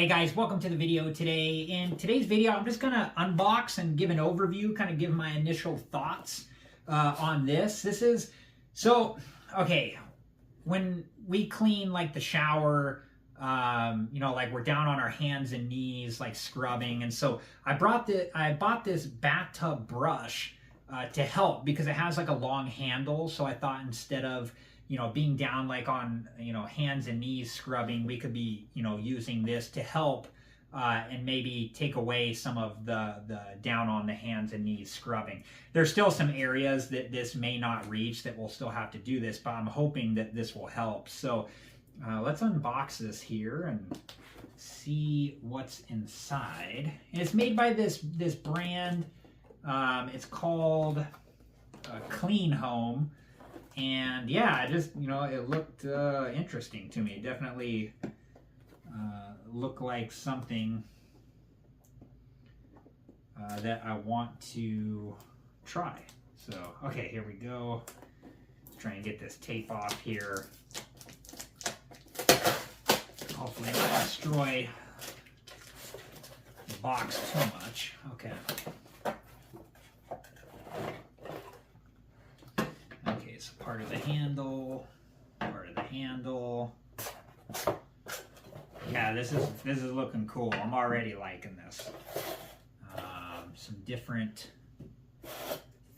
Hey guys, welcome to the video today. In today's video, I'm just gonna unbox and give an overview, kind of give my initial thoughts on this. Okay, when we clean like the shower, like we're down on our hands and knees, like scrubbing. And so I bought this bathtub brush to help because it has like a long handle. So I thought instead of being down like on, hands and knees scrubbing, we could be, using this to help and maybe take away some of the down on the hands and knees scrubbing. There's still some areas that this may not reach that we'll still have to do this, but I'm hoping that this will help. So let's unbox this here and see what's inside. And it's made by this brand. It's called CLEANHOME. And yeah, it looked interesting to me. It definitely looked like something that I want to try. So, okay, here we go. Try and get this tape off here. Hopefully not destroy the box too much. Okay. Part of the handle, Yeah, this is looking cool. I'm already liking this. Some different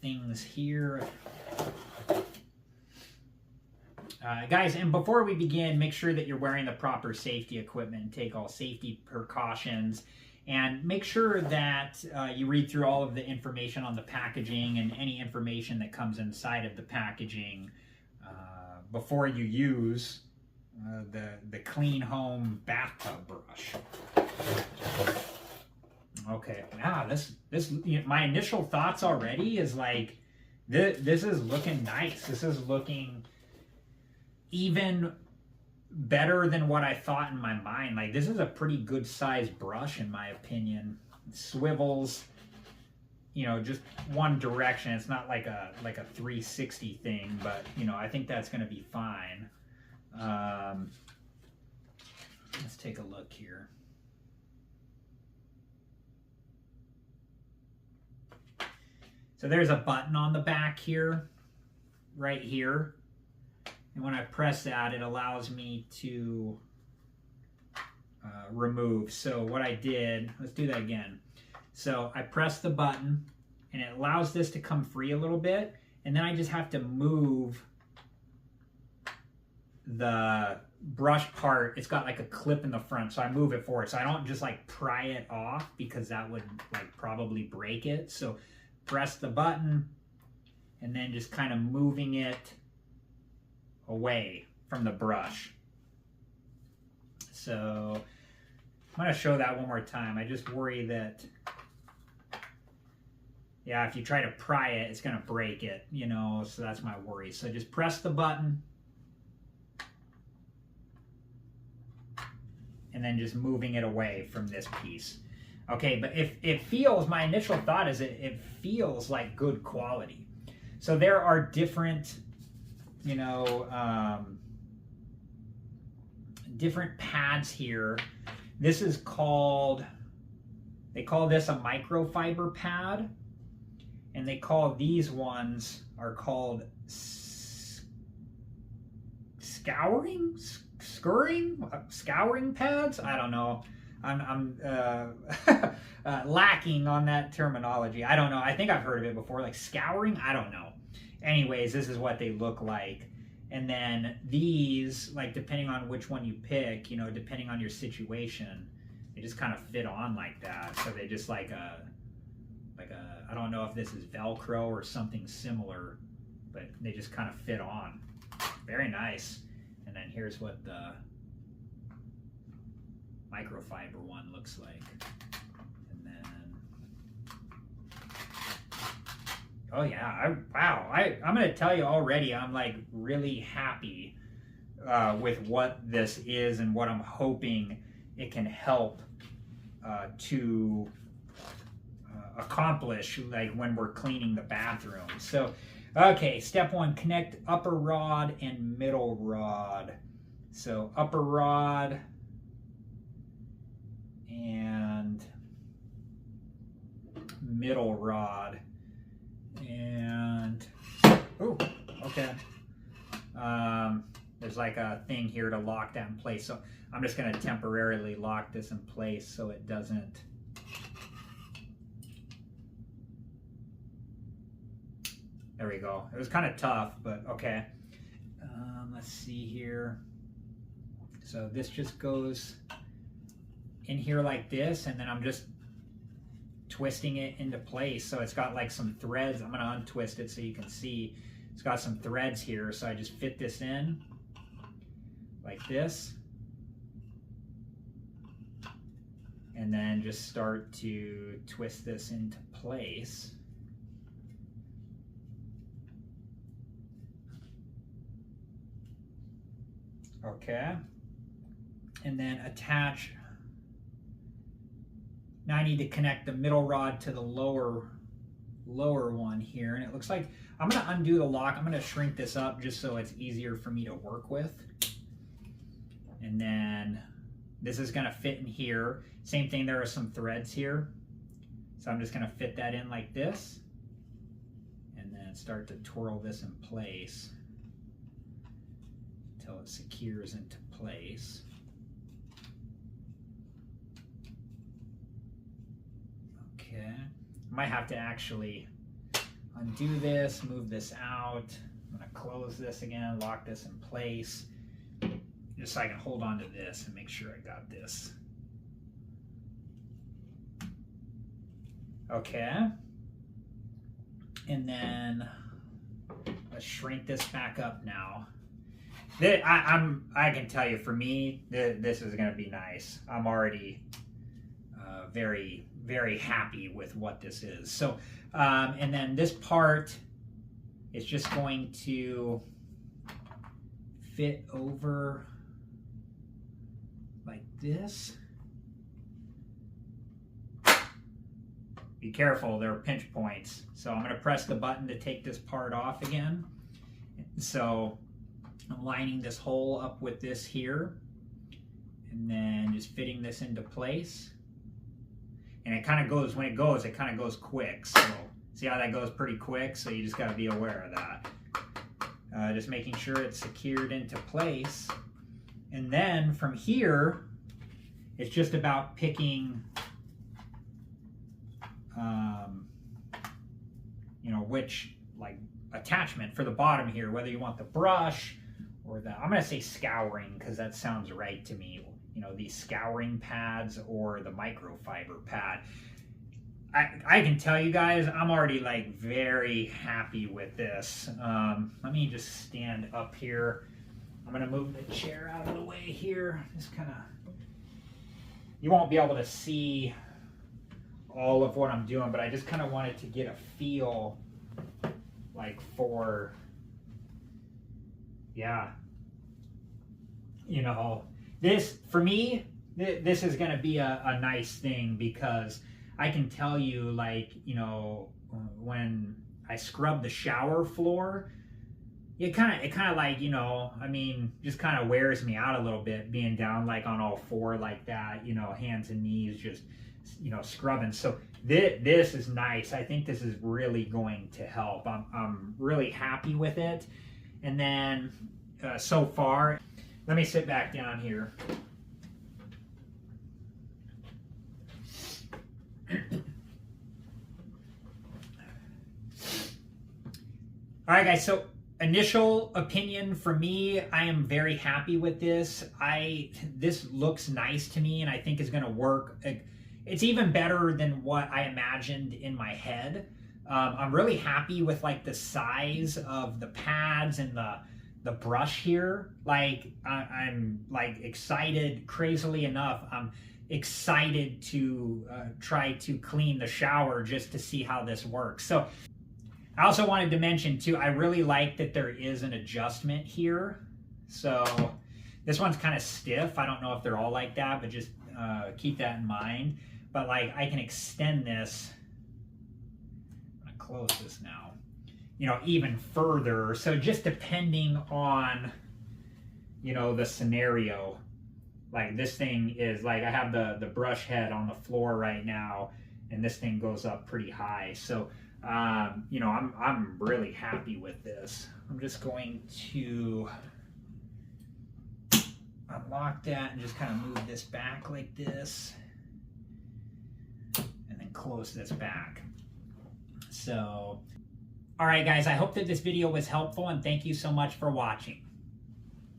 things here. Guys, and before we begin, make sure that you're wearing the proper safety equipment and take all safety precautions. And make sure that you read through all of the information on the packaging and any information that comes inside of the packaging before you use the CLEANHOME bathtub brush. Okay, wow, my initial thoughts already is like, this is looking nice. This is looking even better than what I thought in my mind. Like, this is a pretty good sized brush in my opinion. It swivels, just one direction. It's not like a 360 thing, but I think that's going to be fine. Let's take a look here. So there's a button on the back here, right here. And when I press that, it allows me to remove. So what I did, let's do that again. So I press the button and it allows this to come free a little bit. And then I just have to move the brush part. It's got like a clip in the front. So I move it forward. So I don't just like pry it off because that would like probably break it. So press the button and then just kind of moving it away from the brush. So I'm going to show that one more time. I just worry that, yeah, if you try to pry it, it's going to break it, so that's my worry. So just press the button and then just moving it away from this piece. Okay, but if it feels, my initial thought is it feels like good quality. So there are different different pads here. This is called, they call this a microfiber pad, and they call these ones are called scouring pads. I don't know. I'm lacking on that terminology. I don't know. I think I've heard of it before, like scouring. I don't know. Anyways, this is what they look like. And then these, like depending on which one you pick, depending on your situation, they just kind of fit on like that. So they just like a, I don't know if this is Velcro or something similar, but they just kind of fit on. Very nice. And then here's what the microfiber one looks like. And then, oh yeah, I'm going to tell you already, I'm like really happy with what this is and what I'm hoping it can help to accomplish, like when we're cleaning the bathroom. So, okay, step one, connect upper rod and middle rod. So upper rod and middle rod. And, oh, okay. There's like a thing here to lock that in place. So I'm just going to temporarily lock this in place so it doesn't. There we go. It was kind of tough, but okay. Let's see here. So this just goes in here like this, and then I'm just twisting it into place. So it's got like some threads. I'm going to untwist it so you can see. It's got some threads here. So I just fit this in like this. And then just start to twist this into place. Okay. And then attach. Now I need to connect the middle rod to the lower one here. And it looks like I'm going to undo the lock. I'm going to shrink this up just so it's easier for me to work with. And then this is going to fit in here. Same thing, there are some threads here. So I'm just going to fit that in like this. And then start to twirl this in place until it secures into place. Okay. I might have to actually undo this, move this out. I'm going to close this again, lock this in place, just so I can hold on to this and make sure I got this. Okay. And then let's shrink this back up now. I can tell you, for me, this is going to be nice. I'm already very, very happy with what this is. So, and then this part is just going to fit over like this. Be careful, there are pinch points. So I'm going to press the button to take this part off again. So I'm lining this hole up with this here, and then just fitting this into place. And it kind of goes, when it goes, it kind of goes quick. So see how that goes pretty quick? So you just got to be aware of that. Just making sure it's secured into place. And then from here, it's just about picking, you know, which like attachment for the bottom here, whether you want the brush or the, I'm going to say scouring because that sounds right to me. You know, these scouring pads or the microfiber pad. I can tell you guys, I'm already like very happy with this. Let me just stand up here. I'm going to move the chair out of the way here. Just kind of, you won't be able to see all of what I'm doing, but I just kind of wanted to get a feel like for, yeah, you know, this, for me, this is going to be a nice thing because I can tell you, like, you know, when I scrub the shower floor, it kind of like, you know, I mean, just kind of wears me out a little bit being down like on all four like that, you know, hands and knees, just, you know, scrubbing. So this is nice. I think this is really going to help. I'm really happy with it. And then so far, let me sit back down here. All right, guys, so initial opinion for me, I am very happy with this. This looks nice to me, and I think is going to work. It's even better than what I imagined in my head. I'm really happy with like the size of the pads and the brush here. Like I'm like excited, crazily enough, I'm excited to try to clean the shower just to see how this works. So I also wanted to mention too, I really like that there is an adjustment here. So this one's kind of stiff. I don't know if they're all like that, but just keep that in mind. But like I can extend this, I'm gonna close this now, you know, even further. So just depending on, you know, the scenario, Like this thing is like, I have the brush head on the floor right now, and this thing goes up pretty high. So, you know, I'm really happy with this. I'm just going to unlock that and just kind of move this back like this, and then close this back. So, all right, guys, I hope that this video was helpful, and thank you so much for watching.